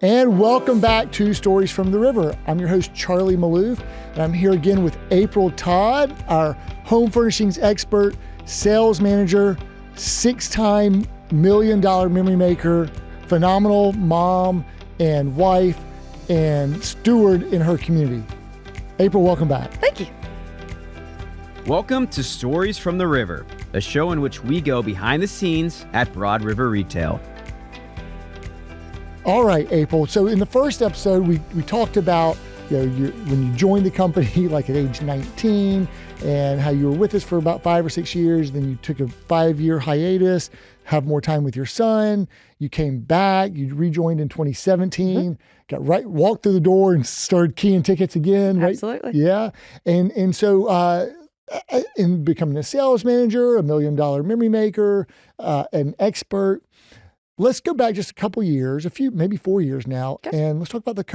And welcome back to Stories from the River. I'm your host, Charlie Malouf, and I'm here again with April Todd, our home furnishings expert, sales manager, 6-time $1 million memory maker, phenomenal mom and wife, and steward in her community. April, welcome back. Thank you. Welcome to Stories from the River, a show in which we go behind the scenes at Broad River Retail. All right, April. So in the first episode, we talked about when you joined the company, like at age 19, and how you were with us for about 5 or 6 years. Then you took a 5-year hiatus, have more time with your son. You came back. You rejoined in 2017. Walked through the door and started keying tickets again. Right? Absolutely. Yeah, and so in becoming a sales manager, $1 million memory maker, an expert. Let's go back just a couple years, maybe 4 years now, and let's talk about the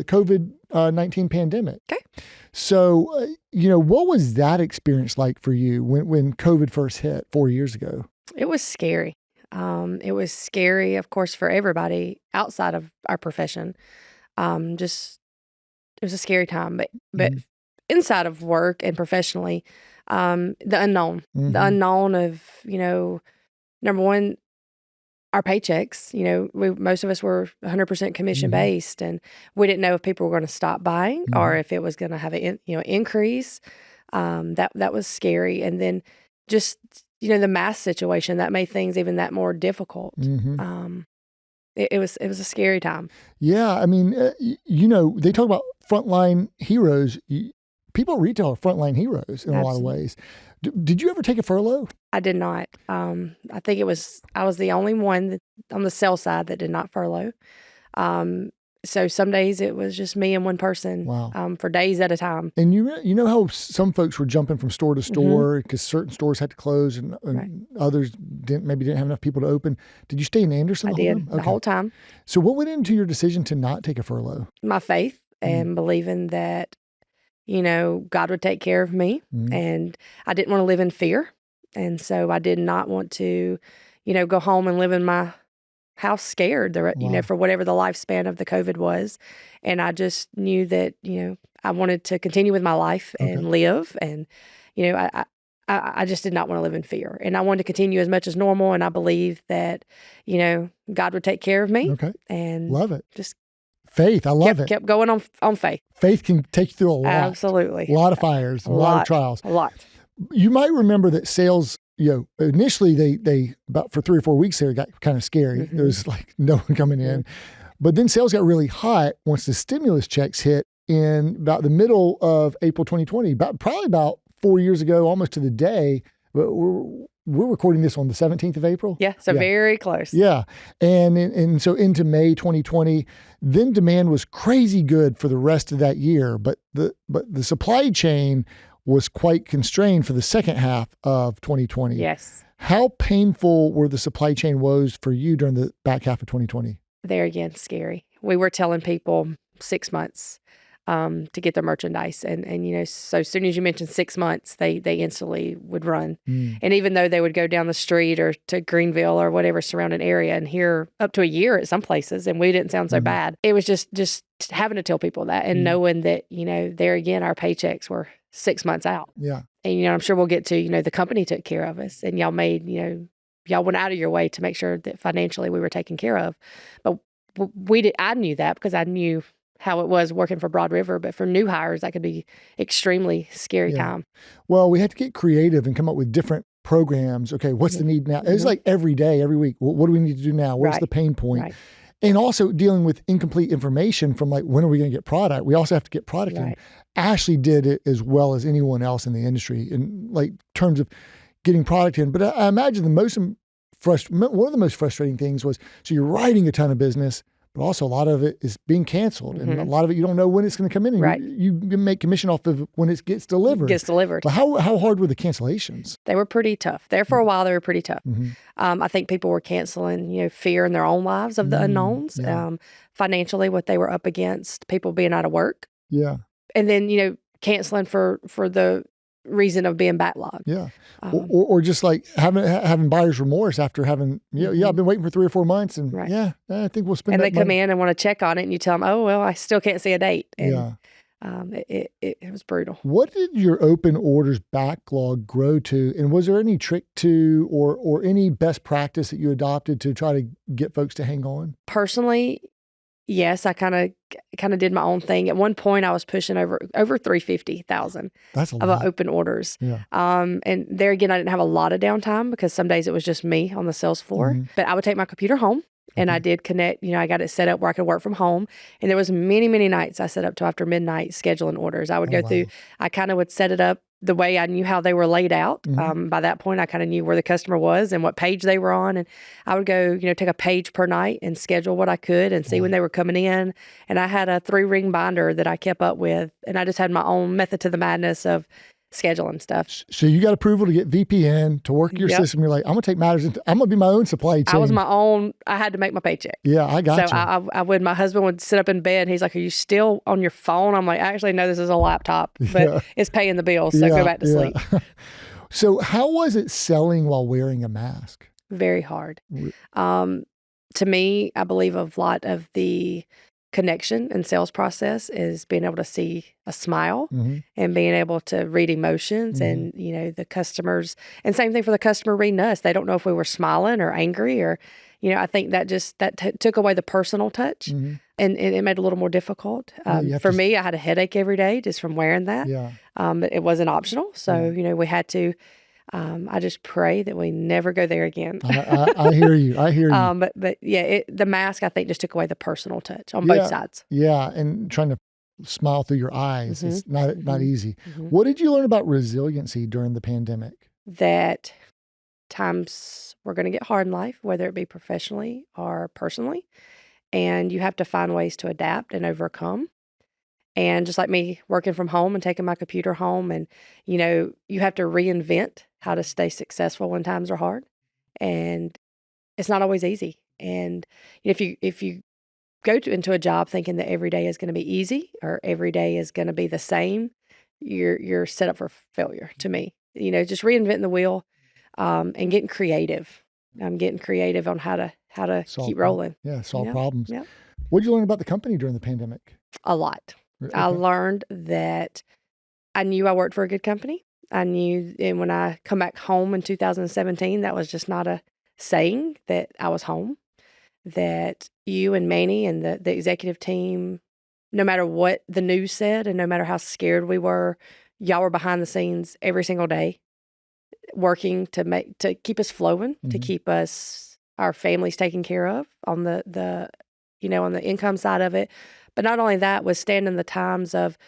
COVID-19 pandemic. Okay. So, what was that experience like for you when COVID first hit 4 years ago? It was scary. It was scary, of course, for everybody outside of our profession. It was a scary time, but inside of work and professionally, the unknown, of, number one, our paychecks. Most of us were 100% commission based, and we didn't know if people were going to stop buying or if it was going to have an increase. That was scary, and then just the mask situation that made things even that more difficult. It was a scary time. Yeah, I mean, they talk about frontline heroes. People at retail are frontline heroes in a lot of ways. Did you ever take a furlough? I did not. I think I was the only one on the sales side that did not furlough. So some days it was just me and one person. Wow. For days at a time. And you know how some folks were jumping from store to store because certain stores had to close and others didn't have enough people to open. Did you stay in Anderson the whole time? The whole time. So what went into your decision to not take a furlough? My faith and believing that God would take care of me, and I didn't want to live in fear. And so I did not want to, go home and live in my house scared, for whatever the lifespan of the COVID was. And I just knew that, I wanted to continue with my life and live. And, I just did not want to live in fear. And I wanted to continue as much as normal. And I believe that, God would take care of me. Okay. And love it. Just faith. I love it. Kept going on faith. Faith can take you through a lot. Absolutely. A lot of fires, a lot of trials. A lot. You might remember that sales, initially they about for 3 or 4 weeks there, it got kind of scary. There was like no one coming in. But then sales got really hot once the stimulus checks hit in about the middle of April 2020, probably about 4 years ago, almost to the day. But we're recording this on the 17th of April. Yeah, so very close. Yeah. And so into May 2020, then demand was crazy good for the rest of that year. But the supply chain was quite constrained for the second half of 2020. Yes. How painful were the supply chain woes for you during the back half of 2020? There again, scary. We were telling people 6 months to get their merchandise. And so as soon as you mentioned 6 months, they instantly would run. And even though they would go down the street or to Greenville or whatever surrounding area and hear up to a year at some places, and we didn't sound so bad. It was just having to tell people that and knowing that, there again, our paychecks were 6 months out. Yeah. And, I'm sure we'll get to, the company took care of us and y'all made, y'all went out of your way to make sure that financially we were taken care of. But I knew that because I knew how it was working for Broad River, but for new hires, that could be extremely scary time. Well, we had to get creative and come up with different programs. Okay, what's the need now? It's like every day, every week. What do we need to do now? Where's the pain point? Right. And also dealing with incomplete information from like, when are we going to get product? We also have to get product in. Ashley did it as well as anyone else in the industry in like terms of getting product in. But I imagine one of the most frustrating things was, so you're writing a ton of business, but also a lot of it is being canceled. And a lot of it, you don't know when it's going to come in. And you make commission off of when it gets delivered. But how hard were the cancellations? They were pretty tough. There for a while, they were pretty tough. I think people were canceling, fear in their own lives of the unknowns. Financially, what they were up against, people being out of work. Yeah. And then, canceling for the reason of being backlogged. Yeah. Or just like having buyer's remorse after having, I've been waiting for 3 or 4 months and I think we'll spend and that they come money. in and want to check on it and you tell them, oh, well, I still can't see a date. And it was brutal. What did your open orders backlog grow to? And was there any trick to or any best practice that you adopted to try to get folks to hang on? Personally, yes, I kind of did my own thing. At one point, I was pushing over 350,000 of open orders. Yeah. And there again, I didn't have a lot of downtime because some days it was just me on the sales floor. Mm-hmm. But I would take my computer home. And I did connect, I got it set up where I could work from home. And there was many, many nights I set up till after midnight scheduling orders. I would go through, I kind of would set it up the way I knew how they were laid out. Mm-hmm. By that point, I kind of knew where the customer was and what page they were on. And I would go, take a page per night and schedule what I could and see when they were coming in. And I had a 3-ring binder that I kept up with. And I just had my own method to the madness of scheduling stuff. So you got approval to get VPN to work your system. You're like, I'm going to take matters into, I'm going to be my own supply chain. I had to make my paycheck. Yeah, I got you. So my husband would sit up in bed and he's like, are you still on your phone? I'm like, actually, no, this is a laptop, but it's paying the bills. So go back to sleep. So how was it selling while wearing a mask? Very hard. To me, I believe a lot of the connection and sales process is being able to see a smile and being able to read emotions and, the customers, and same thing for the customer reading us. They don't know if we were smiling or angry or, I think that took away the personal touch and it made it a little more difficult. For me, I had a headache every day just from wearing that. But it wasn't optional. So, we had to, I just pray that we never go there again. I hear you. But the mask, I think, just took away the personal touch on both sides. Yeah, and trying to smile through your eyes is not easy. What did you learn about resiliency during the pandemic? That times were going to get hard in life, whether it be professionally or personally, and you have to find ways to adapt and overcome. And just like me working from home and taking my computer home and, you have to reinvent how to stay successful when times are hard. And it's not always easy. And if you go into a job thinking that every day is going to be easy or every day is going to be the same, you're set up for failure to me. Just reinventing the wheel and getting creative. I'm getting creative on how to keep rolling. Solve problems. Yep. What did you learn about the company during the pandemic? A lot. Okay. I learned that I knew I worked for a good company. I knew, and when I come back home in 2017, that was just not a saying that I was home. That you and Manny and the executive team, no matter what the news said and no matter how scared we were, y'all were behind the scenes every single day, working to keep us flowing, to keep our families taken care of on the on the income side of it. But not only that, withstanding the times of,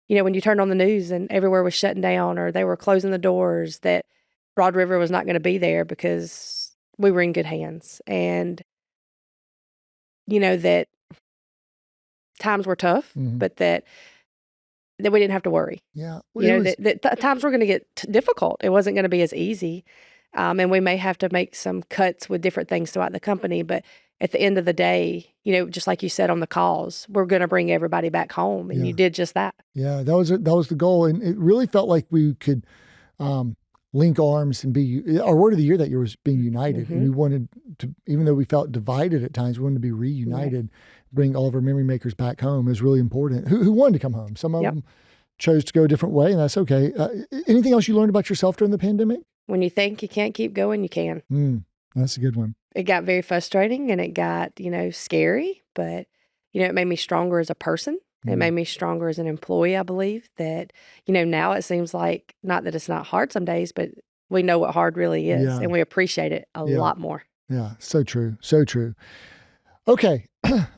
when you turned on the news and everywhere was shutting down or they were closing the doors, that Broad River was not going to be there because we were in good hands. And, that times were tough, but that we didn't have to worry. Yeah. That times were going to get difficult. It wasn't going to be as easy. And we may have to make some cuts with different things throughout the company, but at the end of the day, just like you said on the calls, we're going to bring everybody back home. And you did just that. Yeah, that was the goal. And it really felt like we could link arms and our word of the year that year was being united. And we wanted to, even though we felt divided at times, we wanted to be reunited, bring all of our memory makers back home. It was really important. Who wanted to come home? Some of them chose to go a different way, and that's okay. Anything else you learned about yourself during the pandemic? When you think you can't keep going, you can. That's a good one. It got very frustrating and it got, scary, but, it made me stronger as a person. It made me stronger as an employee, I believe, that, now it seems like, not that it's not hard some days, but we know what hard really is and we appreciate it a lot more. Yeah, so true. So true. Okay,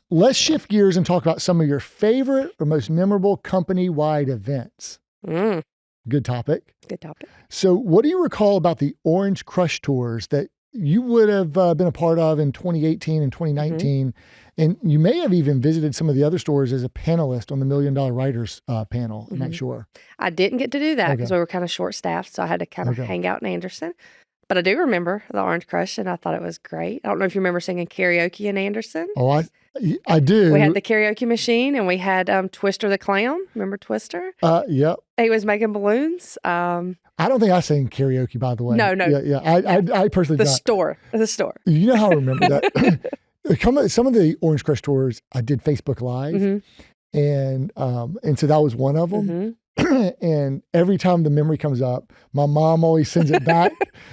let's shift gears and talk about some of your favorite or most memorable company-wide events. Good topic. Good topic. So what do you recall about the Orange Crush Tours that you would have been a part of in 2018 and 2019? And you may have even visited some of the other stores as a panelist on the $1 Million Writers panel. I'm not sure. I didn't get to do that because we were kind of short-staffed, so I had to kind of hang out in Anderson. But I do remember the Orange Crush, and I thought it was great. I don't know if you remember singing karaoke in Anderson. Oh, I do. We had the karaoke machine, and we had Twister the Clown. Remember Twister? Yep. He was making balloons. I don't think I sang karaoke, by the way. No. Yeah. I personally The not. The store. You know how I remember that? Some of the Orange Crush tours, I did Facebook Live, and so that was one of them. And every time the memory comes up, my mom always sends it back.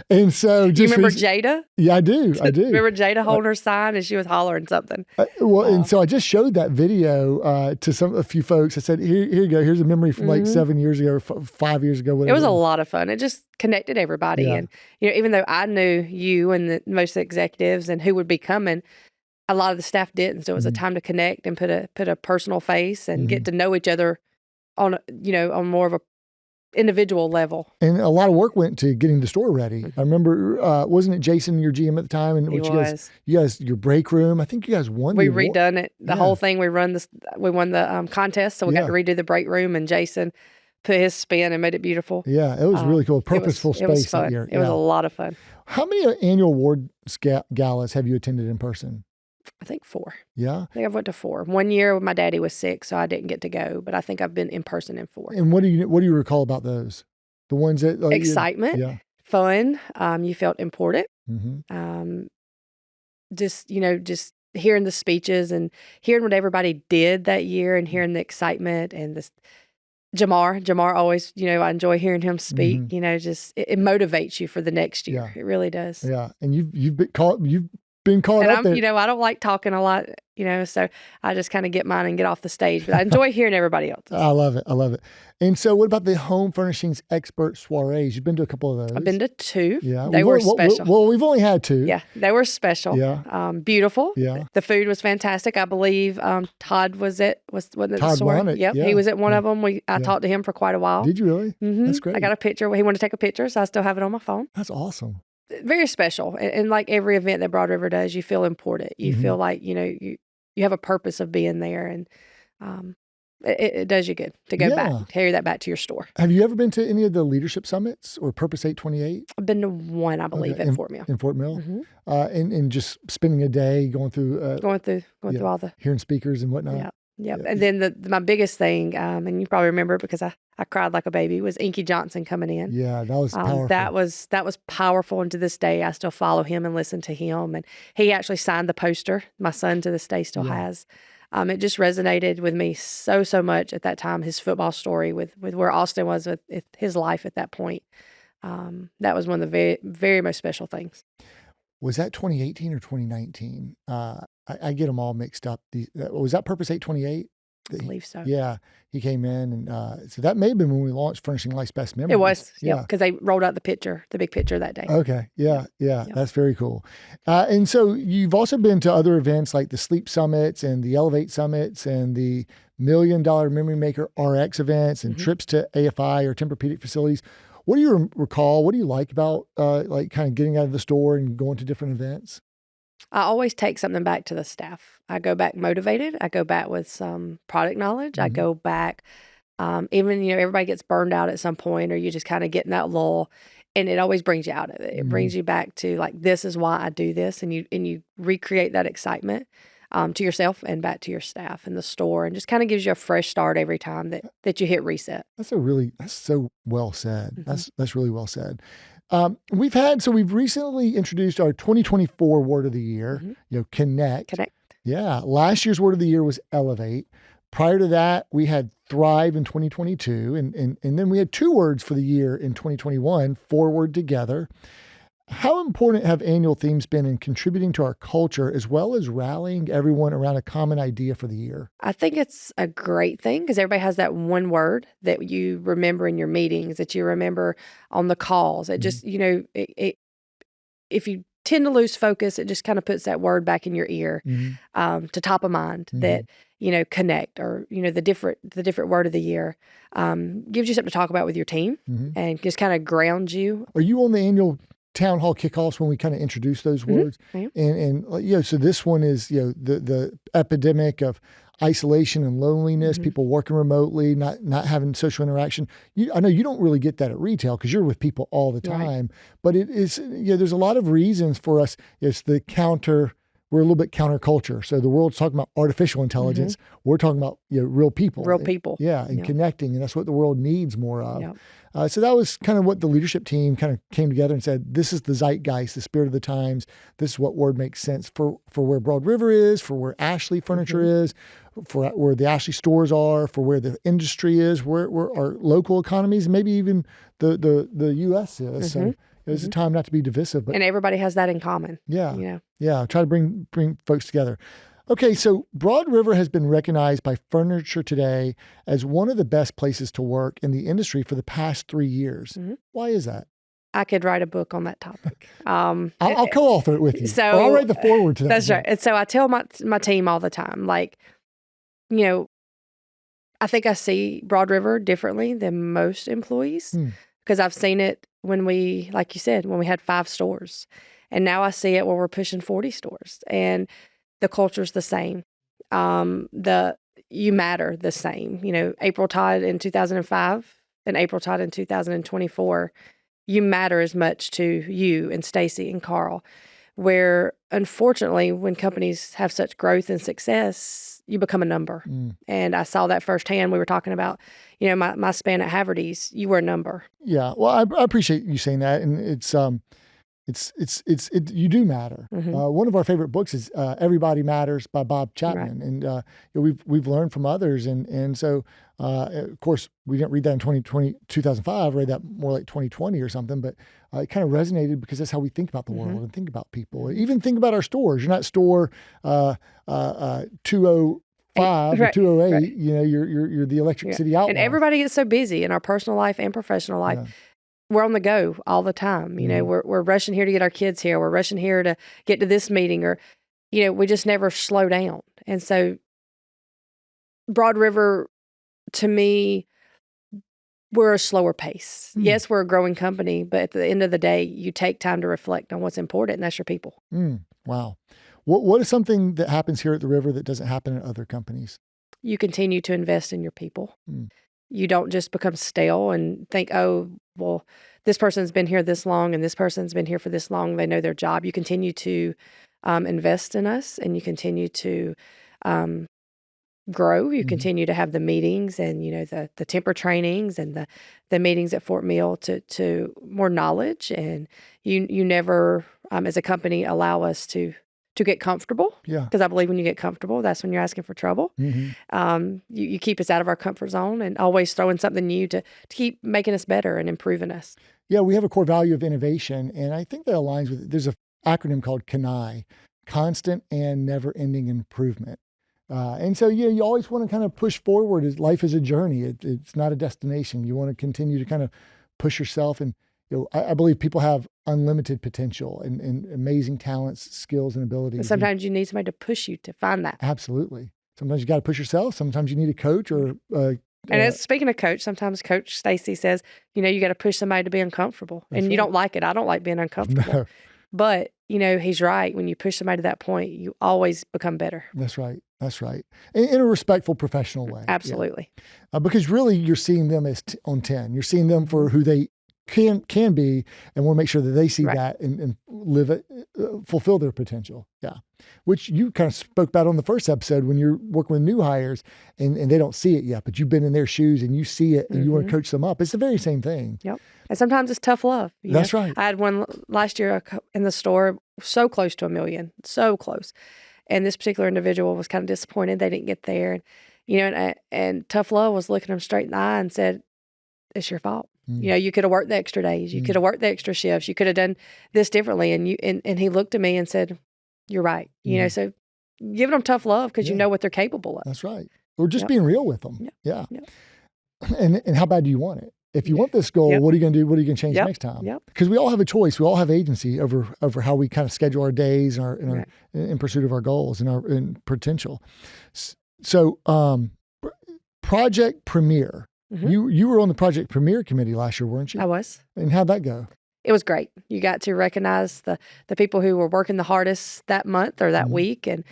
And so You remember Jada? Yeah, I do. Remember Jada holding her sign and she was hollering something? And so I just showed that video to a few folks. I said, here you go. Here's a memory from like 7 years ago or 5 years ago. Whatever. It was a lot of fun. It just connected everybody. Yeah. And, even though I knew you and most executives and who would be coming, a lot of the staff didn't. So it was a time to connect and put a personal face and get to know each other on more of a individual level. And a lot of work went to getting the store ready. I remember, wasn't it Jason, your GM at the time? And He was. You guys, your break room, I think you guys won. We redone it. The whole thing, we won the contest. So we got to redo the break room, and Jason put his spin and made it beautiful. Yeah, it was really cool. Purposeful space. It was fun. That year. It was a lot of fun. How many annual award galas have you attended in person? I think 4. Yeah? I think I've went to 4. One year my daddy was sick, so I didn't get to go, but I think I've been in person in 4. And what do you recall about those? The ones that... Excitement, fun, you felt important. Just hearing the speeches and hearing what everybody did that year and hearing the excitement and this... Jamar always, I enjoy hearing him speak, just it motivates you for the next year. Yeah. It really does. Yeah. And you've been called up there. I don't like talking a lot, so I just kind of get mine and get off the stage, but I enjoy hearing everybody else. I love it. And so what about the Home Furnishings Expert Soirees? You've been to a couple of those. I've been to 2. Yeah. They were special. Well, we've only had 2. Yeah. They were special. Yeah. Beautiful. Yeah. The food was fantastic. I believe Todd wasn't it Todd won it. Yep. Yeah. He was at one of them. I talked to him for quite a while. Did you really? That's great. I got a picture. He wanted to take a picture, so I still have it on my phone. That's awesome. Very special. And like every event that Broad River does, you feel important. You feel like, you have a purpose of being there, and it does you good to go back, carry that back to your store. Have you ever been to any of the leadership summits or Purpose 828? I've been to one, I believe, at Fort Mill. In Fort Mill? And just spending a day going through all the... Hearing speakers and whatnot? Yep. Yeah. And then my biggest thing, and you probably remember because I cried like a baby, was Inky Johnson coming in. Yeah, that was powerful. That was powerful. And to this day, I still follow him and listen to him. And he actually signed the poster. My son to this day still has. It just resonated with me so much at that time, his football story with where Austin was with his life at that point. That was one of the very, very most special things. Was that 2018 or 2019? I get them all mixed up. Was that Purpose 828? I believe so. Yeah, he came in, and so that may have been when we launched Furnishing Life's Best Memories. It was, because they rolled out the big picture that day. Okay, yeah, that's very cool. And so you've also been to other events like the Sleep Summits and the Elevate Summits and the $1 Million Memory Maker RX events and trips to AFI or Tempur-Pedic facilities. What do you recall? What do you like about like kind of getting out of the store and going to different events? I always take something back to the staff. I go back motivated. I go back with some product knowledge. I go back, even, everybody gets burned out at some point, or you just kind of get in that lull, and it always brings you out of it. It brings you back to like, this is why I do this. And you recreate that excitement to yourself and back to your staff in the store, and just kind of gives you a fresh start every time that you hit reset. That's so well said. That's really well said. We've recently introduced our 2024 word of the year, connect. Yeah. Last year's word of the year was elevate. Prior to that, we had thrive in 2022. And then we had 2 words for the year in 2021, forward together. How important have annual themes been in contributing to our culture as well as rallying everyone around a common idea for the year? I think it's a great thing because everybody has that one word that you remember in your meetings, that you remember on the calls. It just, if you tend to lose focus, it just kind of puts that word back in your ear to top of mind that, connect, or, the different word of the year gives you something to talk about with your team and just kind of grounds you. Are you on the annual town hall kickoffs when we kind of introduce those words. And so this one is, the epidemic of isolation and loneliness, people working remotely, not having social interaction. I know you don't really get that at retail because you're with people all the time, but it is, there's a lot of reasons for us. It's we're a little bit counterculture. So the world's talking about artificial intelligence. We're talking about real people. Real people. And connecting. And that's what the world needs more of. So that was kind of what the leadership team kind of came together and said, this is the zeitgeist, the spirit of the times. This is what word makes sense for where Broad River is, for where Ashley Furniture is, for where the Ashley stores are, for where the industry is, where our local economies, maybe even the U.S. is. So it's a time not to be divisive. And everybody has that in common. Yeah. Try to bring folks together. Okay, so Broad River has been recognized by Furniture Today as one of the best places to work in the industry for the past 3 years. Why is that? I could write a book on that topic. I'll co-author it with you. So I'll write the foreword to that. That's right. And so I tell my team all the time, like, I think I see Broad River differently than most employees because I've seen it when we, like you said, when we had 5 stores. And now I see it when we're pushing 40 stores. And the culture's the same. You matter the same. April Todd in 2005 and April Todd in 2024, you matter as much to you and Stacy and Carl. Where unfortunately, when companies have such growth and success, you become a number. And I saw that firsthand. We were talking about, my span at Haverty's, you were a number. Yeah. Well, I appreciate you saying that. And you do matter. One of our favorite books is Everybody Matters by Bob Chapman. And we've learned from others. And so, of course, we didn't read that in 2005, read that more like 2020 or something, but it kind of resonated because that's how we think about the world and think about people. Even think about our stores. You're not store 205 or 208. You're the Electric City Outlaw. And everybody gets so busy in our personal life and professional life. We're on the go all the time. We're rushing here to get our kids here. We're rushing here to get to this meeting, or, we just never slow down. And so Broad River, to me, we're a slower pace. Yes, we're a growing company, but at the end of the day, you take time to reflect on what's important, and that's your people. Wow. What is something that happens here at the River that doesn't happen at other companies? You continue to invest in your people. You don't just become stale and think, oh, well, this person's been here this long and this person's been here for this long. They know their job. You continue to invest in us, and you continue to grow. You continue to have the meetings and, the temper trainings and the meetings at Fort Mill to more knowledge. And you never, as a company, allow us to get comfortable. Because I believe when you get comfortable, that's when you're asking for trouble. You keep us out of our comfort zone and always throwing something new to keep making us better and improving us. Yeah, we have a core value of innovation, and I think that aligns with it. There's an acronym called CANI, Constant and Never-Ending Improvement. And so, you always want to kind of push forward. Life is a journey. It's not a destination. You want to continue to kind of push yourself. And, I believe people have unlimited potential and amazing talents, skills, and abilities. But sometimes you need somebody to push you to find that. Absolutely. Sometimes you got to push yourself. Sometimes you need a coach or and speaking of coach, sometimes Coach Stacy says, you got to push somebody to be uncomfortable. And you don't like it. I don't like being uncomfortable. No. But, he's right. When you push somebody to that point, you always become better. That's right. In a respectful, professional way. Absolutely. Yeah. Because really you're seeing them as on 10. You're seeing them for who they can be, and we'll make sure that they see that and live it, fulfill their potential. Yeah. Which you kind of spoke about on the first episode when you're working with new hires and they don't see it yet, but you've been in their shoes and you see it and you want to coach them up. It's the very same thing. Yep. And sometimes it's tough love. That's right. I had one last year in the store, so close to $1 million, so close. And this particular individual was kind of disappointed they didn't get there. And, and tough love was looking them straight in the eye and said, it's your fault. You could have worked the extra days. You could have worked the extra shifts. You could have done this differently. And he looked at me and said, you're right. So giving them tough love because you know what they're capable of. That's right. Or just being real with them. Yeah. And how bad do you want it? If you want this goal, what are you going to do? What are you going to change next time? Because we all have a choice. We all have agency over how we kind of schedule our days and in pursuit of our goals and our potential. So, Project Premier. You were on the Project Premier committee last year, weren't you? I was. And how'd that go? it was great. You got to recognize the people who were working the hardest that month or that week, and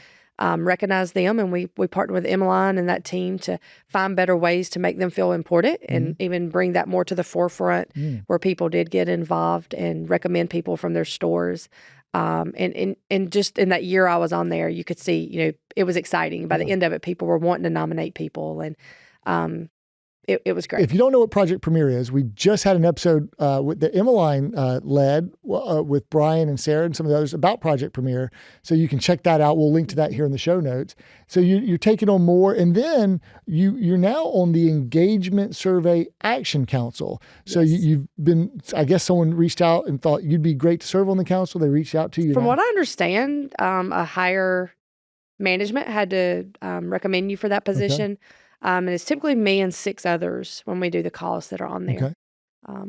recognize them. And we partnered with Emmeline and that team to find better ways to make them feel important and even bring that more to the forefront where people did get involved and recommend people from their stores. And just in that year I was on there, you could see, it was exciting. By the end of it, people were wanting to nominate people, and it was great. If you don't know what Project Premier is, we just had an episode with the Emmeline led with Brian and Sarah and some of the others about Project Premier. So you can check that out. We'll link to that here in the show notes. So you're taking on more, and then you're now on the Engagement Survey Action Council. So you've been, I guess someone reached out and thought you'd be great to serve on the council. They reached out to you. From what I understand, a higher management had to recommend you for that position. Okay. And it's typically me and 6 others when we do the calls that are on there. Okay.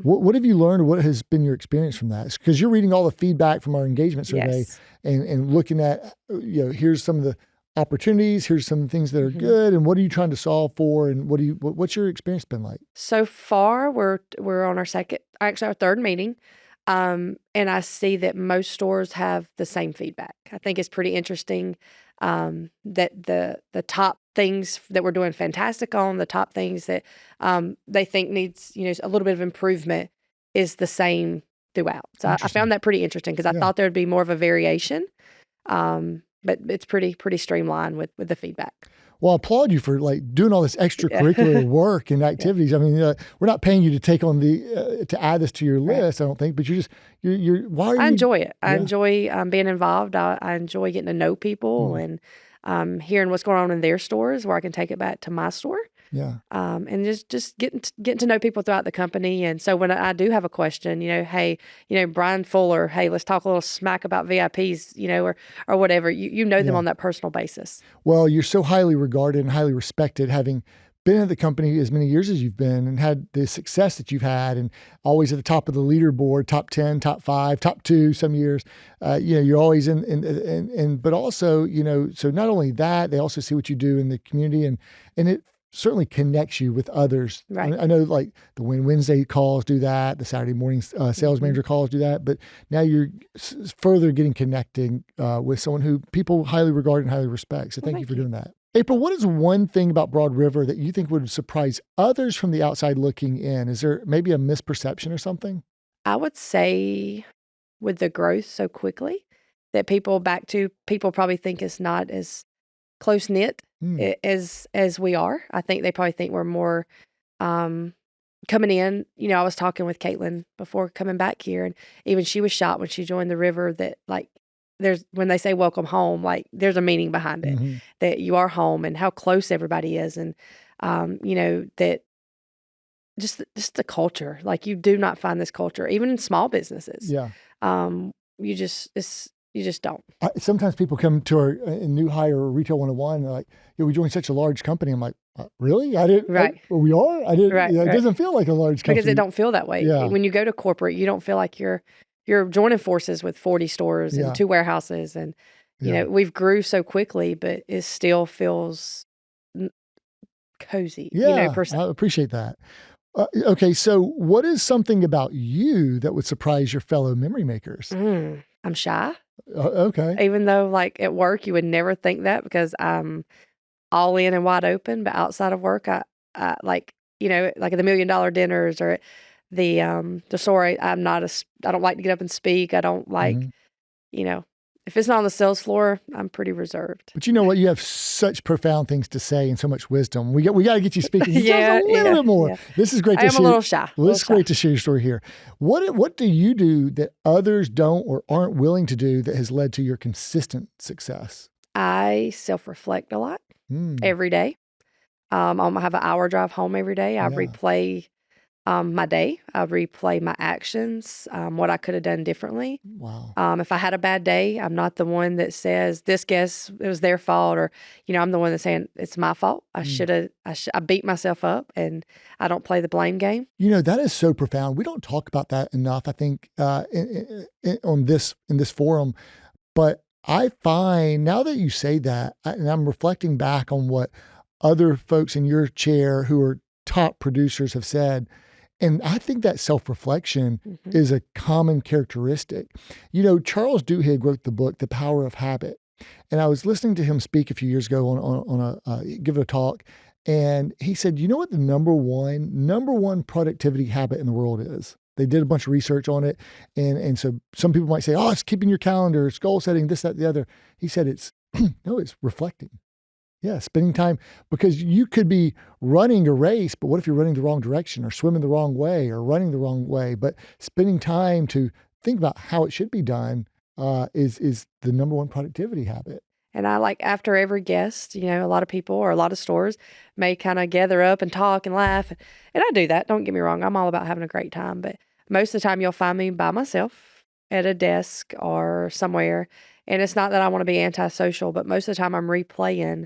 What have you learned, or what has been your experience from that? Because you're reading all the feedback from our engagement survey and looking at, here's some of the opportunities, here's some things that are good, and what are you trying to solve for, and what's your experience been like? So far, we're on our third meeting. And I see that most stores have the same feedback. I think it's pretty interesting that the top things that we're doing fantastic on, the top things that they think needs a little bit of improvement is the same throughout. So I found that pretty interesting because I thought there would be more of a variation, but it's pretty streamlined with the feedback. Well, I applaud you for doing all this extracurricular work and activities. I mean, we're not paying you to take on to add this to your list, I don't think, but I enjoy it. I enjoy being involved. I enjoy getting to know people and hearing what's going on in their stores where I can take it back to my store. Yeah. And just getting to know people throughout the company. And so when I do have a question, hey, Brian Fuller, hey, let's talk a little smack about VIPs, or whatever, you know them on that personal basis. Well, you're so highly regarded and highly respected, having been at the company as many years as you've been and had the success that you've had, and always at the top of the leaderboard, top 10, top 5, top 2, some years, you're always but also, so not only that, they also see what you do in the community, and it certainly connects you with others. Right. I know the Wednesday calls do that, the Saturday morning sales manager calls do that, but now you're further getting connecting with someone who people highly regard and highly respect. So thank you for doing that. April, what is one thing about Broad River that you think would surprise others from the outside looking in? Is there maybe a misperception or something? I would say with the growth so quickly that people probably think it's not as close-knit as we are. I think they probably think we're more coming in. I was talking with Caitlin before coming back here, and even she was shocked when she joined the River that when they say welcome home, there's a meaning behind it, that you are home and how close everybody is. And, that just the culture, you do not find this culture, even in small businesses. Yeah. You just don't. Sometimes people come to our new hire Retail 101 and they're like, we joined such a large company. I'm like, really? I didn't. Right. We are? I didn't. Right, it doesn't feel like a large company. Because it don't feel that way. Yeah. When you go to corporate, you don't feel like you're joining forces with 40 stores and 2 warehouses. And, we've grew so quickly, but it still feels cozy. Yeah, I appreciate that. Okay, so what is something about you that would surprise your fellow memory makers? I'm shy. Okay. Even though at work, you would never think that because I'm all in and wide open. But outside of work, I at the $1 million dinners or the soiree, I don't like to get up and speak. I don't like, if it's not on the sales floor, I'm pretty reserved. But you know what? You have such profound things to say and so much wisdom. We got to get you speaking just a little bit more. Yeah. This is great to share. I'm a little shy. Well, this is great to share your story here. What do you do that others don't or aren't willing to do that has led to your consistent success? I self-reflect a lot every day. I have an hour drive home every day. I replay my day. I replay my actions, what I could have done differently. Wow. If I had a bad day, I'm not the one that says this guest, it was their fault, or, I'm the one that's saying it's my fault. I beat myself up, and I don't play the blame game. That is so profound. We don't talk about that enough, I think, in this forum, but I find now that you say that, and I'm reflecting back on what other folks in your chair who are top producers have said, And I think that self-reflection is a common characteristic. Charles Duhigg wrote the book, The Power of Habit. And I was listening to him speak a few years ago give a talk. And he said, you know what the number one productivity habit in the world is? They did a bunch of research on it. And so some people might say, oh, it's keeping your calendar, it's goal setting, this, that, the other. He said, it's reflecting. Yeah, spending time, because you could be running a race, but what if you're running the wrong direction or swimming the wrong way or running the wrong way? But spending time to think about how it should be done is the number one productivity habit. And I like after every guest, a lot of people or a lot of stores may kind of gather up and talk and laugh. And I do that. Don't get me wrong. I'm all about having a great time. But most of the time you'll find me by myself at a desk or somewhere. And it's not that I want to be antisocial, but most of the time I'm replaying,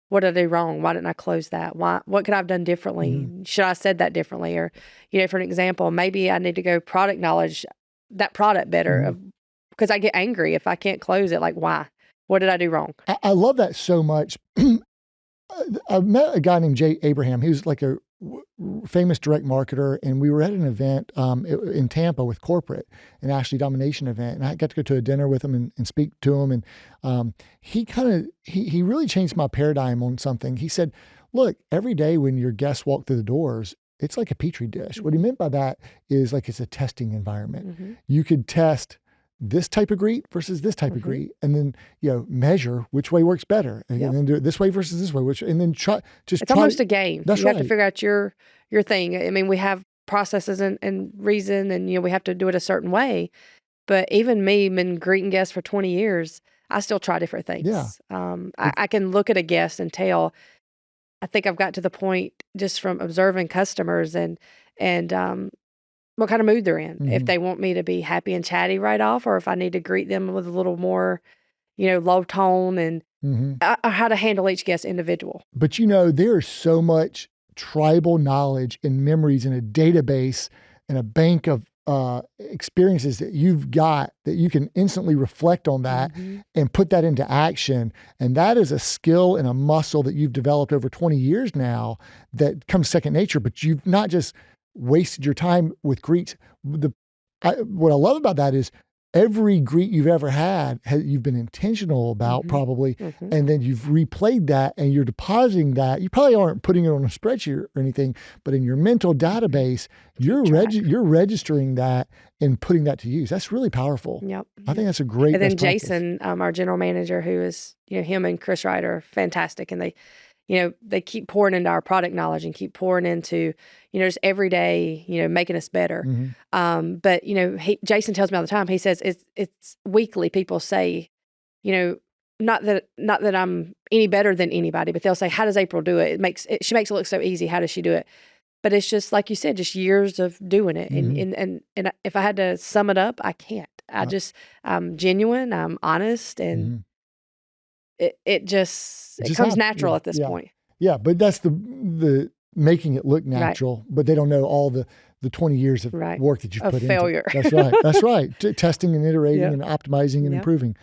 what did I do wrong? Why didn't I close that? What could I have done differently? Should I have said that differently? Or, for an example, maybe I need to go product knowledge that product better because I get angry if I can't close it. Like, why? What did I do wrong? I love that so much. I met a guy named Jay Abraham. He was like a famous direct marketer, and we were at an event in Tampa with corporate, an Ashley Domination event, and I got to go to a dinner with him and speak to him. And he really changed my paradigm on something. He said, "Look, every day when your guests walk through the doors, it's like a petri dish." What he meant by that is like it's a testing environment. You could test this type of greet versus this type of greet, and then measure which way works better, and then do it this way versus this way, and then try. It's almost a game. That's you right. have to figure out your thing. I mean, we have processes and reason, and we have to do it a certain way. But even me, been greeting guests for 20 years, I still try different things. Yeah. I can look at a guest and tell. I think I've got to the point just from observing customers and what kind of mood they're in. If they want me to be happy and chatty right off, or if I need to greet them with a little more, low tone and how to handle each guest individual. But there's so much tribal knowledge and memories in a database and a bank of experiences that you've got that you can instantly reflect on that and put that into action. And that is a skill and a muscle that you've developed over 20 years now that comes second nature, but you've not just wasted your time with greets. What I love about that is every greet you've ever had, you've been intentional about probably, and then you've replayed that and you're depositing that. You probably aren't putting it on a spreadsheet or anything, but in your mental database, you're registering that and putting that to use. That's really powerful. Yep. I think that's a great. And then Jason, our general manager, who is, him and Chris Wright are fantastic, and they keep pouring into our product knowledge and keep pouring into, just every day, making us better. But, Jason tells me all the time, he says it's weekly. People say, not that I'm any better than anybody, but they'll say, how does April do it? She makes it look so easy. How does she do it? But it's just, like you said, just years of doing it. And if I had to sum it up, I can't. I'm genuine, I'm honest, and it comes natural at this point. Yeah, but that's the making it look natural, but they don't know all the 20 years of work that you've put into failure. That's right. Testing and iterating and optimizing and improving.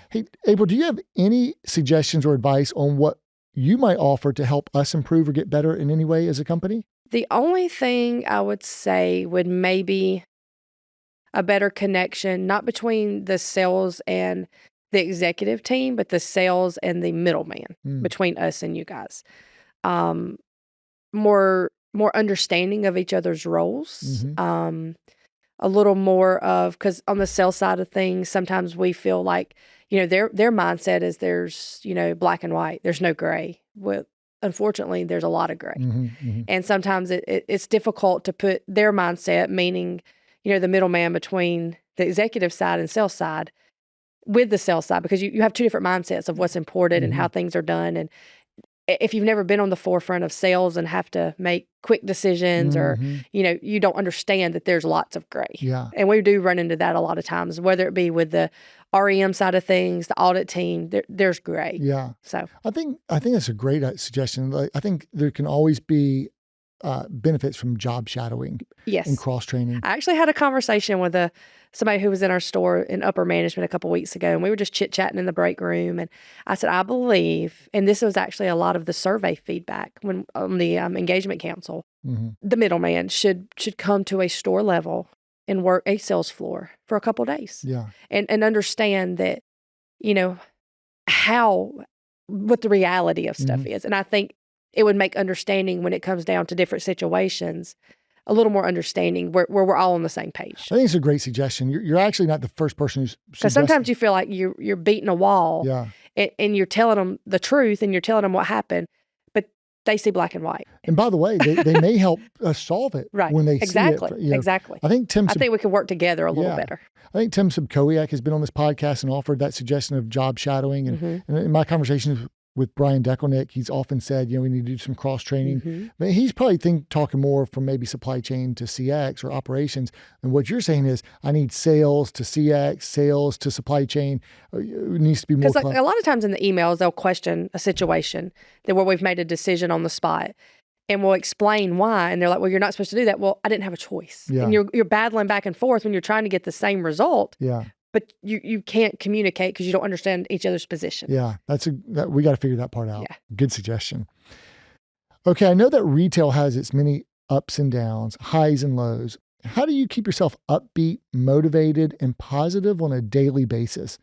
Hey, April, do you have any suggestions or advice on what you might offer to help us improve or get better in any way as a company? The only thing I would say would maybe a better connection, not between the sales and the executive team, but the sales and the middleman between us and you guys. More understanding of each other's roles. A little more of, because on the sales side of things, sometimes we feel like, their mindset is there's, black and white. There's no gray. Well, unfortunately, there's a lot of gray. And sometimes it's difficult to put their mindset, meaning, the middleman between the executive side and sales side, with the sales side, because you have two different mindsets of what's important and how things are done. And if you've never been on the forefront of sales and have to make quick decisions or, you don't understand that there's lots of gray. Yeah. And we do run into that a lot of times, whether it be with the REM side of things, the audit team, there's gray. Yeah. So I think that's a great suggestion. I think there can always be benefits from job shadowing and cross-training. I actually had a conversation with somebody who was in our store in upper management a couple of weeks ago, and we were just chit-chatting in the break room. And I said, I believe, and this was actually a lot of the survey feedback when on the engagement council, the middleman should come to a store level and work a sales floor for a couple of days. Yeah. And understand that, what the reality of stuff is. And I think it would make understanding when it comes down to different situations a little more understanding where we're all on the same page. I think it's a great suggestion. You're actually not the first person who's because sometimes you feel like you're beating a wall, and you're telling them the truth and you're telling them what happened, but they see black and white. And by the way, they may help solve it when they see it. Exactly. I think we can work together a little better. I think Tim Subkowiak has been on this podcast and offered that suggestion of job shadowing. And in my conversations with Brian Dekelnick, he's often said, we need to do some cross training. But he's probably talking more from maybe supply chain to CX or operations. And what you're saying is, I need sales to CX, sales to supply chain. It needs to be more. Because a lot of times in the emails, they'll question a situation where we've made a decision on the spot. And we'll explain why. And they're like, well, you're not supposed to do that. Well, I didn't have a choice. Yeah. And you're battling back and forth when you're trying to get the same result. Yeah. But you can't communicate because you don't understand each other's position. Yeah. We got to figure that part out. Yeah. Good suggestion. Okay. I know that retail has its many ups and downs, highs and lows. How do you keep yourself upbeat, motivated, and positive on a daily basis,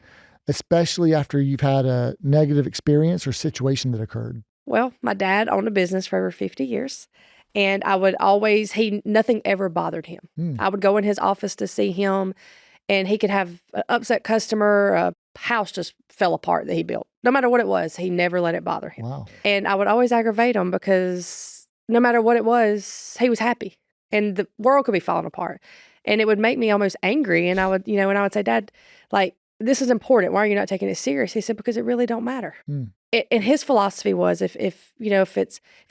especially after you've had a negative experience or situation that occurred? Well, my dad owned a business for over 50 years, and I would always, nothing ever bothered him. I would go in his office to see him, and he could have an upset customer, a house just fell apart that he built. No matter what it was, he never let it bother him. Wow. And I would always aggravate him because no matter what it was, he was happy, and the world could be falling apart. And it would make me almost angry, and I would, and I would say, Dad, this is important. Why are you not taking it serious? He said, because it really don't matter. And his philosophy was, if you're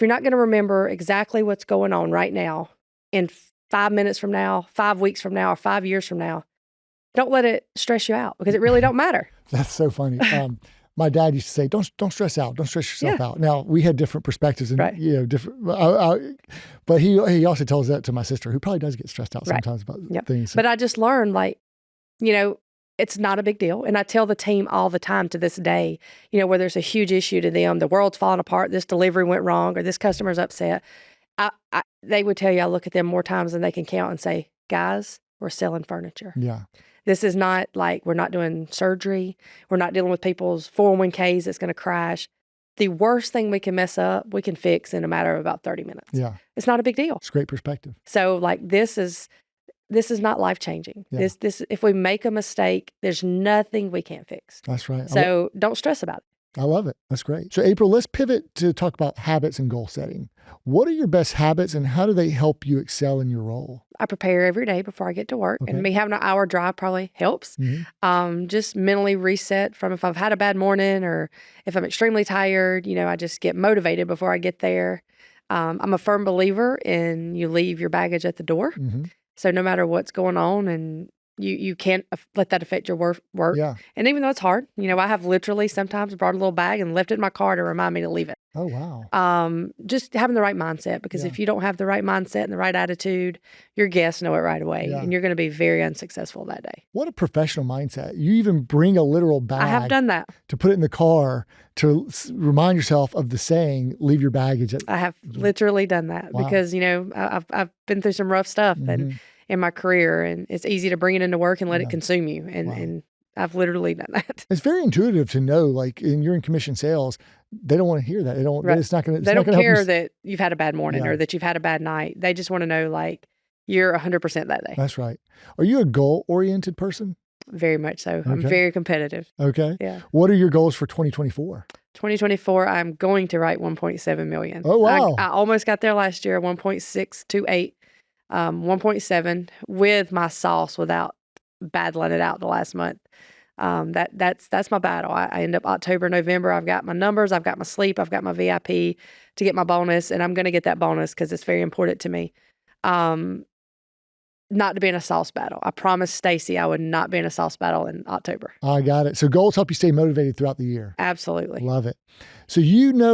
not going to remember exactly what's going on right now, in 5 minutes from now, 5 weeks from now, or 5 years from now, don't let it stress you out because it really don't matter. That's so funny. My dad used to say, "Don't stress out. Don't stress yourself out." Now we had different perspectives and different. But he also tells that to my sister, who probably does get stressed out sometimes about things. But I just learned, it's not a big deal. And I tell the team all the time to this day, where there's a huge issue to them, the world's falling apart, this delivery went wrong, or this customer's upset. They would tell you, I look at them more times than they can count and say, guys, we're selling furniture. Yeah. This is not like we're not doing surgery. We're not dealing with people's 401ks that's going to crash. The worst thing we can mess up, we can fix in a matter of about 30 minutes. Yeah. It's not a big deal. It's great perspective. So this is not life-changing. Yeah. This if we make a mistake, there's nothing we can't fix. That's right. So don't stress about it. I love it. That's great. So April, let's pivot to talk about habits and goal setting. What are your best habits and how do they help you excel in your role? I prepare every day before I get to work. And me having an hour drive probably helps. Just mentally reset from if I've had a bad morning or if I'm extremely tired, I just get motivated before I get there. I'm a firm believer in you leave your baggage at the door. So no matter what's going on, and you can't let that affect your work. Yeah. And even though it's hard, I have literally sometimes brought a little bag and left it in my car to remind me to leave it. Oh, wow. Just having the right mindset, because if you don't have the right mindset and the right attitude, your guests know it right away, and you're going to be very unsuccessful that day. What a professional mindset. You even bring a literal bag. I have done that. To put it in the car to remind yourself of the saying, leave your baggage. I have literally done that because, I've been through some rough stuff and in my career, and it's easy to bring it into work and let it consume you. And I've literally done that. It's very intuitive to know, you're in commission sales, they don't want to hear that. They don't, it's not going to, they don't care that you've had a bad morning or that you've had a bad night. They just want to know, you're 100% that day. That's right. Are you a goal-oriented person? Very much so. Okay. I'm very competitive. Okay. Yeah. What are your goals for 2024? 2024, I'm going to write 1.7 million. Oh, wow. I almost got there last year, 1.628. 1.7 with my sauce without battling it out the last month. That's my battle. I end up October, November. I've got my numbers, I've got my sleep, I've got my VIP to get my bonus, and I'm going to get that bonus because it's very important to me. not to be in a sauce battle. I promised Stacy I would not be in a sauce battle in October. I got it. So goals help you stay motivated throughout the year. Absolutely. Love it. So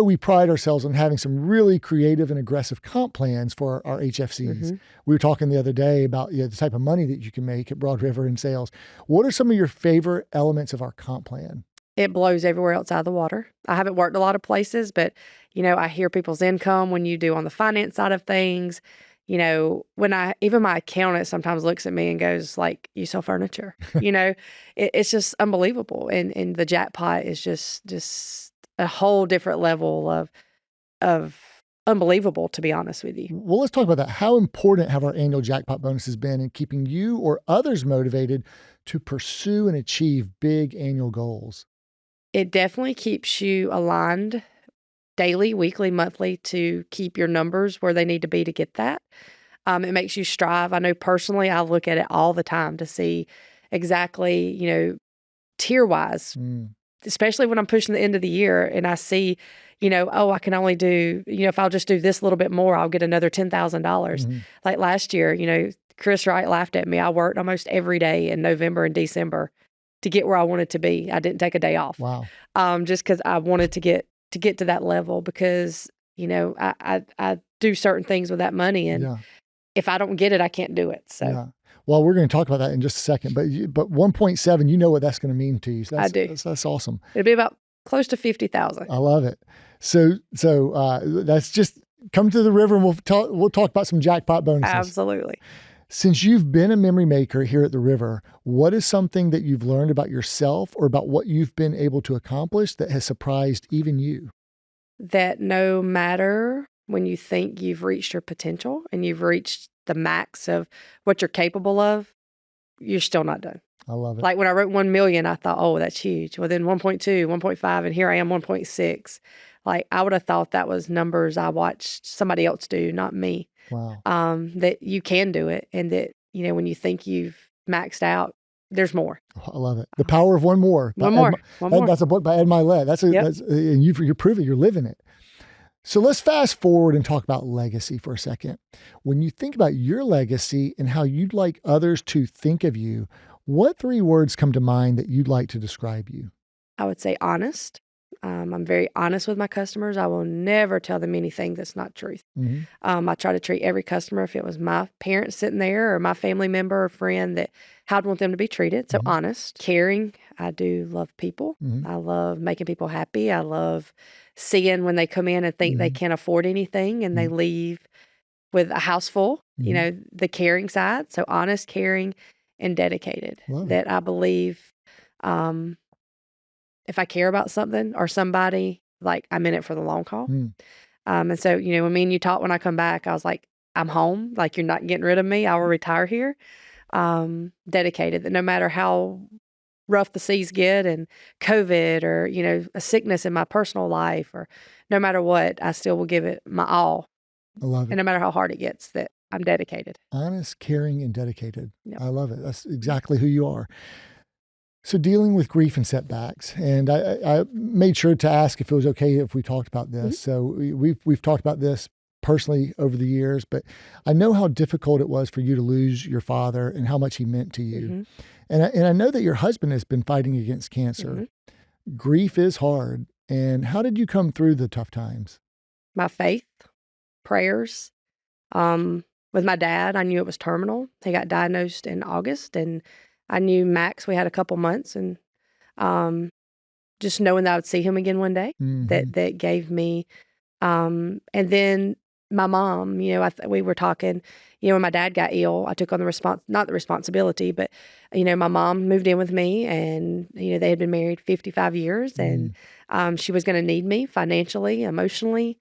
we pride ourselves on having some really creative and aggressive comp plans for our HFCs. We were talking the other day about the type of money that you can make at Broad River in sales. What are some of your favorite elements of our comp plan? It blows everywhere else out of the water. I haven't worked a lot of places, but, I hear people's income when you do on the finance side of things. When even my accountant sometimes looks at me and goes like, you sell furniture, it's just unbelievable. And the Jackpot is just a whole different level of unbelievable, to be honest with you. Well, let's talk about that. How important have our annual Jackpot bonuses been in keeping you or others motivated to pursue and achieve big annual goals? It definitely keeps you aligned daily, weekly, monthly to keep your numbers where they need to be to get that. It makes you strive. I know personally, I look at it all the time to see exactly, tier-wise, especially when I'm pushing the end of the year and I see, I can only do, if I'll just do this little bit more, I'll get another $10,000. Like last year, Chris Wright laughed at me. I worked almost every day in November and December to get where I wanted to be. I didn't take a day off. Wow. Just because I wanted to get to that level because, I do certain things with that money. And if I don't get it, I can't do it. So, well, we're going to talk about that in just a second, but 1.7, you know what that's going to mean to you. So I do. That's awesome. It'll be about close to 50,000. I love it. So that's just come to the river and we'll talk about some Jackpot bonuses. Absolutely. Since you've been a memory maker here at the river, what is something that you've learned about yourself or about what you've been able to accomplish that has surprised even you? That no matter when you think you've reached your potential and you've reached the max of what you're capable of, you're still not done. I love it. Like when I wrote 1 million, I thought, oh, that's huge. Well, then 1.2, 1.5, and here I am 1.6. Like I would have thought that was numbers I watched somebody else do, not me. Wow. That you can do it. And that, when you think you've maxed out, there's more. I love it. The Power of One More. One more. That's a book by Ed Milet. And you're proving you're living it. So let's fast forward and talk about legacy for a second. When you think about your legacy and how you'd like others to think of you, what 3 words come to mind that you'd like to describe you? I would say honest. I'm very honest with my customers. I will never tell them anything that's not truth. I try to treat every customer, if it was my parents sitting there or my family member or friend, that how I'd want them to be treated. So honest, caring. I do love people. I love making people happy. I love seeing when they come in and think they can't afford anything and they leave with a house full, the caring side. So honest, caring, and dedicated. That I believe if I care about something or somebody, like I'm in it for the long haul. And so, when me and you talked when I come back, I was like, I'm home. Like you're not getting rid of me. I will retire here. Dedicated that no matter how rough the seas get and COVID or, a sickness in my personal life or no matter what, I still will give it my all. I love it. And no matter how hard it gets, that I'm dedicated. Honest, caring, and dedicated. Yep. I love it. That's exactly who you are. So dealing with grief and setbacks, and I made sure to ask if it was okay if we talked about this. So we've talked about this personally over the years, but I know how difficult it was for you to lose your father and how much he meant to you. And I know that your husband has been fighting against cancer. Grief is hard. And how did you come through the tough times? My faith, prayers. With my dad, I knew it was terminal. He got diagnosed in August, and I knew max we had a couple months, and just knowing that I would see him again one day, that gave me. And then my mom, we were talking. When my dad got ill, I took on not the responsibility, but my mom moved in with me, and they had been married 55 years, and she was going to need me financially, emotionally.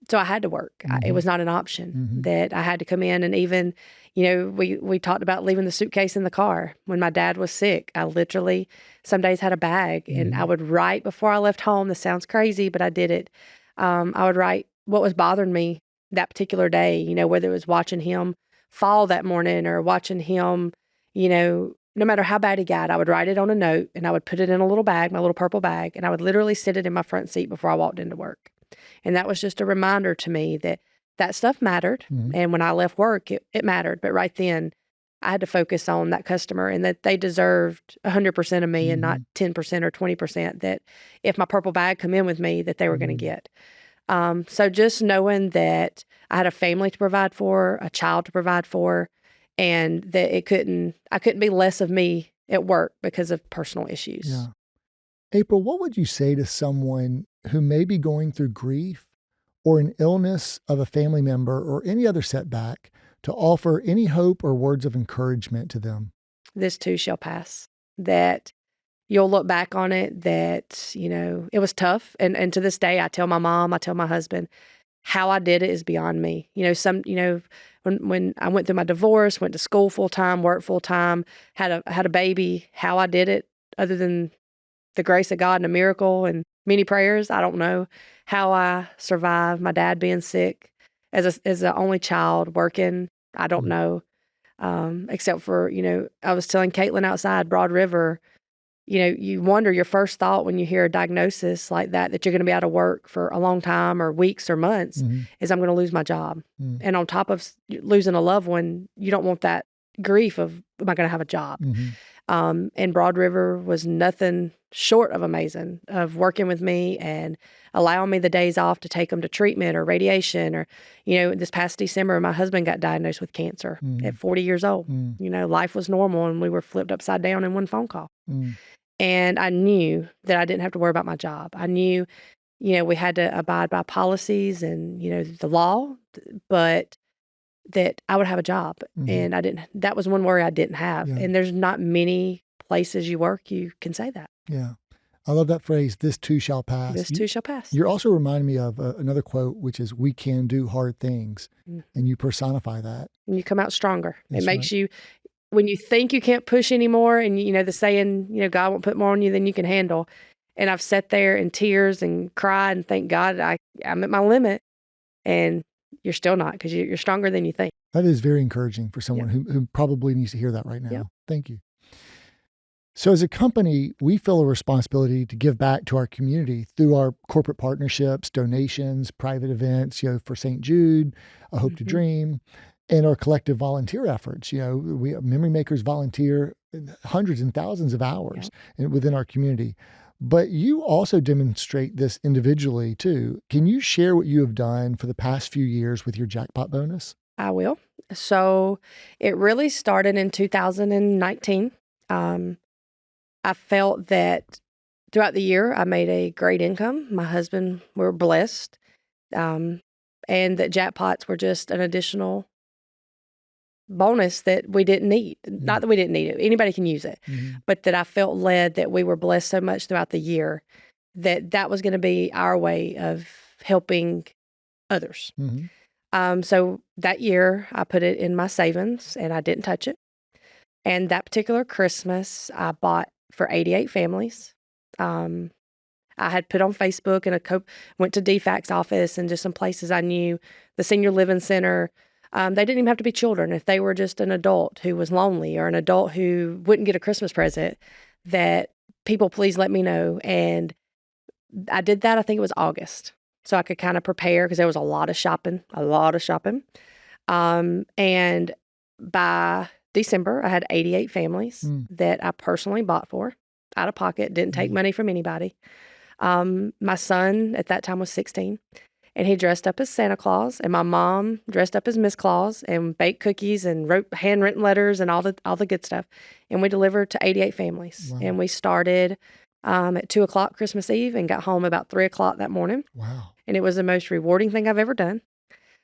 So I had to work. It was not an option that I had to come in. And even, we talked about leaving the suitcase in the car. When my dad was sick, I literally some days had a bag and I would write before I left home. This sounds crazy, but I did it. I would write what was bothering me that particular day, whether it was watching him fall that morning or watching him, no matter how bad he got, I would write it on a note and I would put it in a little bag, my little purple bag, and I would literally sit it in my front seat before I walked into work. And that was just a reminder to me that that stuff mattered. And when I left work, it mattered. But right then, I had to focus on that customer and that they deserved 100% of me and not 10% or 20%, that if my purple bag come in with me, that they were going to get. So just knowing that I had a family to provide for, a child to provide for, and that I couldn't be less of me at work because of personal issues. Yeah. April, what would you say to someone who may be going through grief or an illness of a family member or any other setback, to offer any hope or words of encouragement to them? This too shall pass. That you'll look back on it, that, it was tough. And to this day, I tell my mom, I tell my husband, how I did it is beyond me. When I went through my divorce, went to school full time, worked full time, had a baby, how I did it, other than the grace of God and a miracle and many prayers, I don't know how I survived my dad being sick as an only child working. I don't know, except for, I was telling Caitlin outside Broad River, you wonder, your first thought when you hear a diagnosis like that you're going to be out of work for a long time or weeks or months, is I'm going to lose my job. And on top of losing a loved one, you don't want that grief of, am I going to have a job? And Broad River was nothing short of amazing, of working with me and allowing me the days off to take them to treatment or radiation. Or, this past December, my husband got diagnosed with cancer at 40 years old. Life was normal and we were flipped upside down in one phone call. And I knew that I didn't have to worry about my job. I knew, we had to abide by policies and, the law, but that I would have a job. And that was one worry I didn't have. Yeah. And there's not many places you work you can say that. Yeah. I love that phrase, this too shall pass. This too shall pass. You're also reminding me of another quote, which is, we can do hard things. And you personify that. And you come out stronger. That's it makes you, when you think you can't push anymore, and the saying, God won't put more on you than you can handle. And I've sat there in tears and cried and thank God I'm at my limit. And you're still not, because you're stronger than you think. That is very encouraging for someone who probably needs to hear that right now. Yeah. Thank you. So as a company, we feel a responsibility to give back to our community through our corporate partnerships, donations, private events, for St. Jude, A Hope to Dream, and our collective volunteer efforts. We Memory Makers volunteer hundreds and thousands of hours within our community. But you also demonstrate this individually too. Can you share what you have done for the past few years with your Jackpot bonus? I will. So it really started in 2019. I felt that throughout the year, I made a great income. My husband, we were blessed. And that Jackpots were just an additional bonus that we didn't need. Not that we didn't need it. Anybody can use it. But that I felt led that we were blessed so much throughout the year that was going to be our way of helping others. So that year, I put it in my savings and I didn't touch it. And that particular Christmas, I bought for 88 families. I had put on Facebook and went to DFAC's office and just some places I knew, the Senior Living Center. They didn't even have to be children. If they were just an adult who was lonely or an adult who wouldn't get a Christmas present, that people please let me know. And I did that, I think it was August. So I could kind of prepare because there was a lot of shopping. And by December, I had 88 families that I personally bought for, out of pocket, didn't take money from anybody. My son at that time was 16, and he dressed up as Santa Claus, and my mom dressed up as Miss Claus and baked cookies and wrote handwritten letters and all the good stuff. And we delivered to 88 families. Wow. And we started at 2:00 Christmas Eve and got home about 3:00 that morning. Wow. And it was the most rewarding thing I've ever done.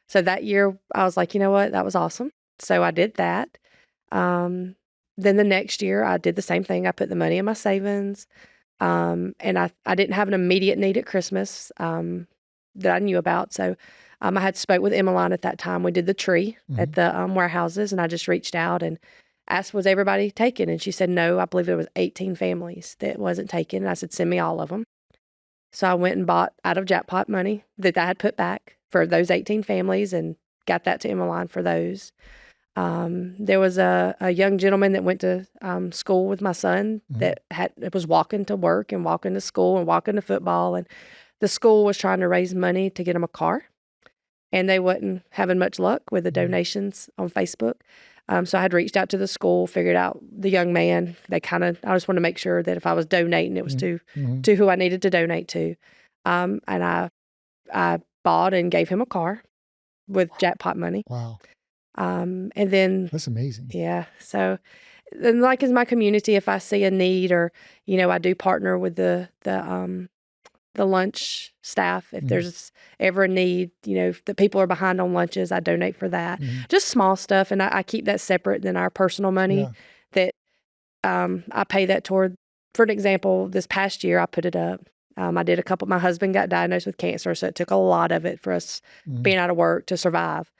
So that year I was like, you know what? That was awesome. So I did that. Then the next year I did the same thing. I put the money in my savings. And I didn't have an immediate need at Christmas that I knew about. So I had spoke with Emmeline at that time. We did the tree at the warehouses, and I just reached out and asked, was everybody taken? And she said, no, I believe there was 18 families that wasn't taken. And I said, send me all of them. So I went and bought out of Jackpot money that I had put back for those 18 families and got that to Emmeline for those. There was a young gentleman that went to school with my son that was walking to work and walking to school and walking to football. And the school was trying to raise money to get him a car. and they wasn't having much luck with the donations on Facebook. So I had reached out to the school, figured out the young man. I just wanted to make sure that if I was donating, it was to who I needed to donate to. And I bought and gave him a car with Jackpot money. Wow. And then that's amazing. Yeah. So then, like, in my community, if I see a need, or, I do partner with the lunch staff. If there's ever a need, if the people are behind on lunches, I donate for that. Just small stuff. And I keep that separate than our personal money that I pay that toward. For an example, this past year, I put it up. I did my husband got diagnosed with cancer, so it took a lot of it for us being out of work to survive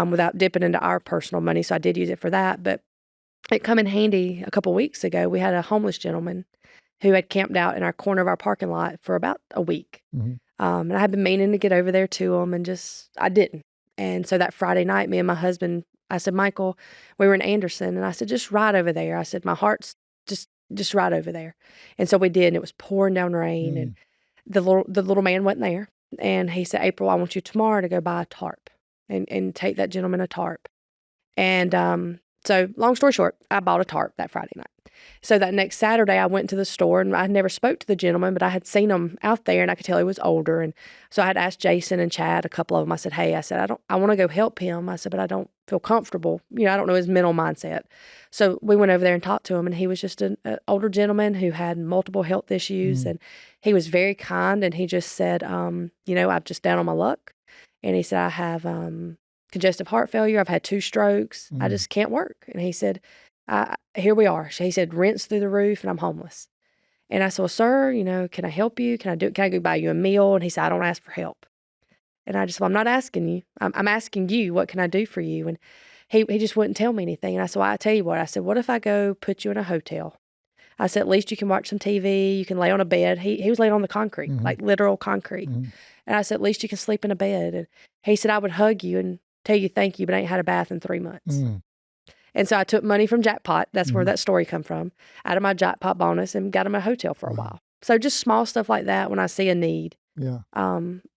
without dipping into our personal money. So I did use it for that. But it come in handy a couple weeks ago. We had a homeless gentleman who had camped out in our corner of our parking lot for about a week. And I had been meaning to get over there to him, and I didn't. And so that Friday night, me and my husband, I said, Michael, we were in Anderson, and I said, just ride over there. I said, my heart's just ride over there. And so we did, and it was pouring down rain, and the little man wasn't there. And he said, April, I want you tomorrow to go buy a tarp and take that gentleman a tarp. And so long story short, I bought a tarp that Friday night. So that next Saturday, I went to the store, and I never spoke to the gentleman, but I had seen him out there, and I could tell he was older. And so I had asked Jason and Chad, a couple of them. I said, hey, I want to go help him. I said, but I don't feel comfortable. I don't know his mental mindset. So we went over there and talked to him, and he was just an older gentleman who had multiple health issues. And he was very kind, and he just said, I'm just down on my luck. And he said, I have congestive heart failure. I've had 2 strokes. I just can't work. And he said, here we are. He said, rent's through the roof, and I'm homeless. And I said, well, sir, can I help you? Can I go buy you a meal? And he said, I don't ask for help. And I just, well, I'm not asking you. I'm asking you, what can I do for you? And he just wouldn't tell me anything. And I said, well, I tell you what. I said, what if I go put you in a hotel? I said, at least you can watch some TV. You can lay on a bed. He was laying on the concrete, like literal concrete. And I said, at least you can sleep in a bed. And he said, I would hug you and tell you thank you, but I ain't had a bath in 3 months. And so I took money from Jackpot. That's where that story come from, out of my Jackpot bonus, and got him a hotel for a while. So just small stuff like that when I see a need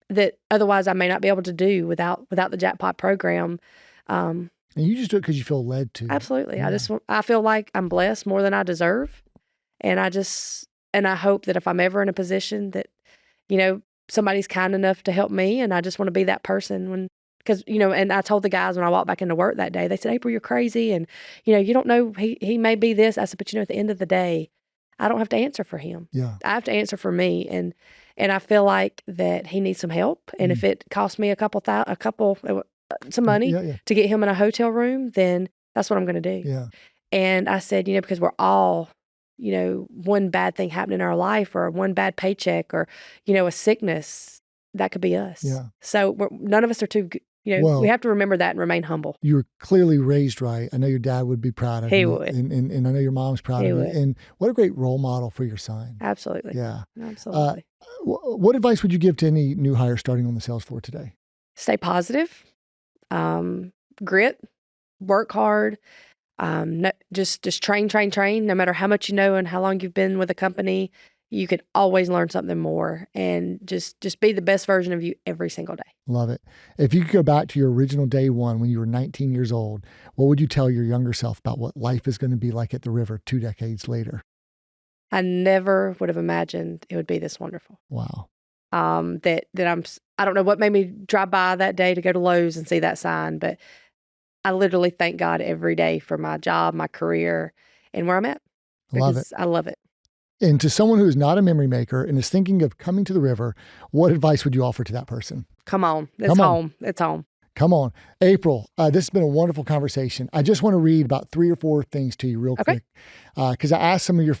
that otherwise I may not be able to do without the Jackpot program. And you just do it because you feel led to. Absolutely. Yeah. I feel like I'm blessed more than I deserve. And I hope that if I'm ever in a position that, somebody's kind enough to help me, and I just want to be that person because, and I told the guys when I walked back into work that day, they said, April, you're crazy. And, you don't know, he may be this. I said, but at the end of the day, I don't have to answer for him. Yeah. I have to answer for me. And I feel like that he needs some help. And if it costs me some money to get him in a hotel room, then that's what I'm going to do. Yeah. And I said, because we're all, one bad thing happened in our life, or one bad paycheck, or, a sickness, that could be us. Yeah. So none of us are too good. We have to remember that and remain humble. You were clearly raised right. I know your dad would be proud of you. He would. And I know your mom's proud of you. And what a great role model for your son. Absolutely. Yeah. Absolutely. What advice would you give to any new hire starting on the sales floor today? Stay positive, grit, work hard, just train. No matter how much you know and how long you've been with a company, you could always learn something more, and just be the best version of you every single day. Love it. If you could go back to your original day one when you were 19 years old, what would you tell your younger self about what life is going to be like at the river 2 decades later? I never would have imagined it would be this wonderful. Wow. I don't know what made me drive by that day to go to Lowe's and see that sign, but I literally thank God every day for my job, my career, and where I'm at. Love it. I love it. And to someone who is not a memory maker and is thinking of coming to the river, what advice would you offer to that person? Come on. It's home. It's home. Come on. April, this has been a wonderful conversation. I just want to read about 3 or 4 things to you real quick, because I asked some of your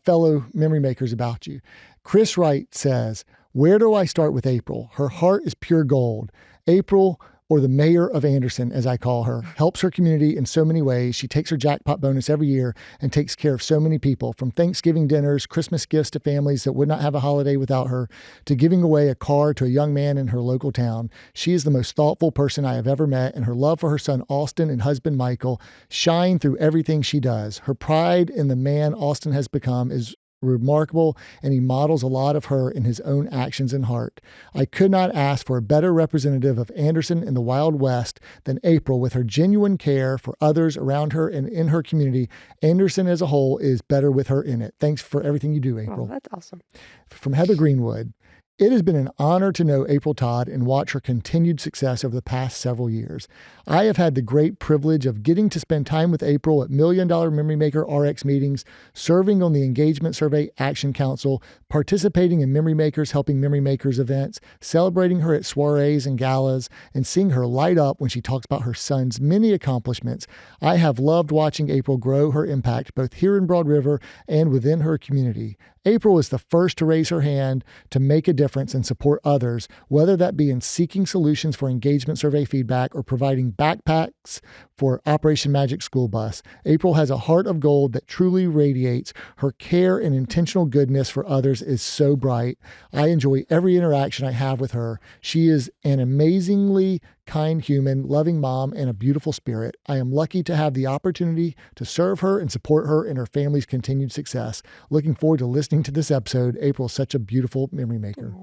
fellow memory makers about you. Chris Wright says, where do I start with April? Her heart is pure gold. April, or the mayor of Anderson, as I call her, helps her community in so many ways. She takes her Jackpot bonus every year and takes care of so many people, from Thanksgiving dinners, Christmas gifts to families that would not have a holiday without her, to giving away a car to a young man in her local town. She is the most thoughtful person I have ever met, and her love for her son Austin and husband Michael shine through everything she does. Her pride in the man Austin has become is remarkable, and he models a lot of her in his own actions and heart. I could not ask for a better representative of Anderson in the Wild West than April. With her genuine care for others around her and in her community, Anderson as a whole is better with her in it. Thanks for everything you do, April. Oh, that's awesome. From Heather Greenwood. It has been an honor to know April Todd and watch her continued success over the past several years. I have had the great privilege of getting to spend time with April at $1 Million Memory Maker RX meetings, serving on the Engagement Survey Action Council, participating in Memory Makers Helping Memory Makers events, celebrating her at soirees and galas, and seeing her light up when she talks about her son's many accomplishments. I have loved watching April grow her impact both here in Broad River and within her community. April is the first to raise her hand to make a difference and support others, whether that be in seeking solutions for engagement survey feedback or providing backpacks for Operation Magic School Bus. April has a heart of gold that truly radiates. Her care and intentional goodness for others is so bright. I enjoy every interaction I have with her. She is an amazingly kind human, loving mom, and a beautiful spirit. I am lucky to have the opportunity to serve her and support her in her family's continued success. Looking forward to listening to this episode. April is such a beautiful memory maker.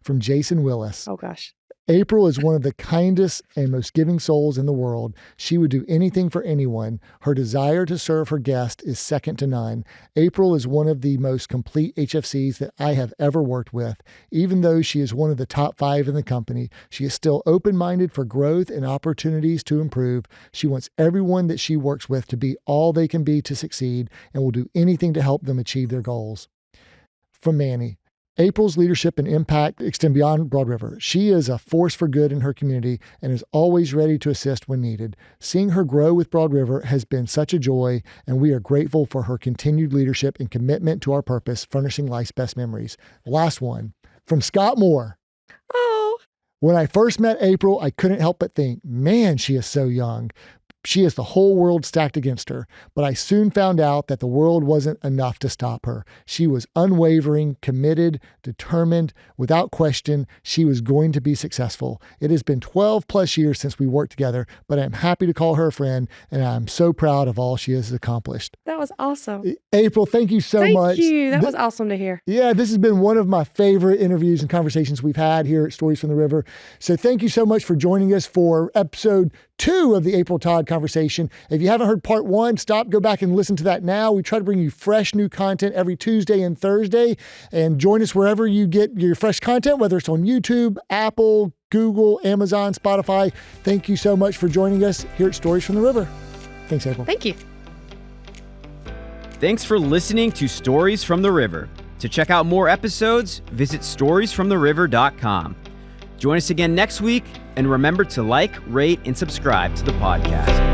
From Jason Willis. Oh, gosh. April is one of the kindest and most giving souls in the world. She would do anything for anyone. Her desire to serve her guest is second to none. April is one of the most complete HFCs that I have ever worked with. Even though she is one of the top 5 in the company, she is still open-minded for growth and opportunities to improve. She wants everyone that she works with to be all they can be to succeed and will do anything to help them achieve their goals. From Manny. April's leadership and impact extend beyond Broad River. She is a force for good in her community and is always ready to assist when needed. Seeing her grow with Broad River has been such a joy, and we are grateful for her continued leadership and commitment to our purpose, furnishing life's best memories. Last one, from Scott Moore. Oh. When I first met April, I couldn't help but think, man, she is so young. She has the whole world stacked against her, but I soon found out that the world wasn't enough to stop her. She was unwavering, committed, determined. Without question, she was going to be successful. It has been 12 plus years since we worked together, but I'm happy to call her a friend, and I'm so proud of all she has accomplished. That was awesome. April, thank you so much. Thank you. That was awesome to hear. Yeah, this has been one of my favorite interviews and conversations we've had here at Stories from the River. So thank you so much for joining us for episode 2 of the April Todd conversation. If you haven't heard part 1, go back and listen to that now. We try to bring you fresh new content every Tuesday and Thursday, and join us wherever you get your fresh content, whether it's on YouTube, Apple, Google, Amazon, Spotify. Thank you so much for joining us here at Stories from the River. Thanks, April. Thank you. Thanks for listening to Stories from the River. To check out more episodes, visit storiesfromtheriver.com. Join us again next week, and remember to like, rate, and subscribe to the podcast.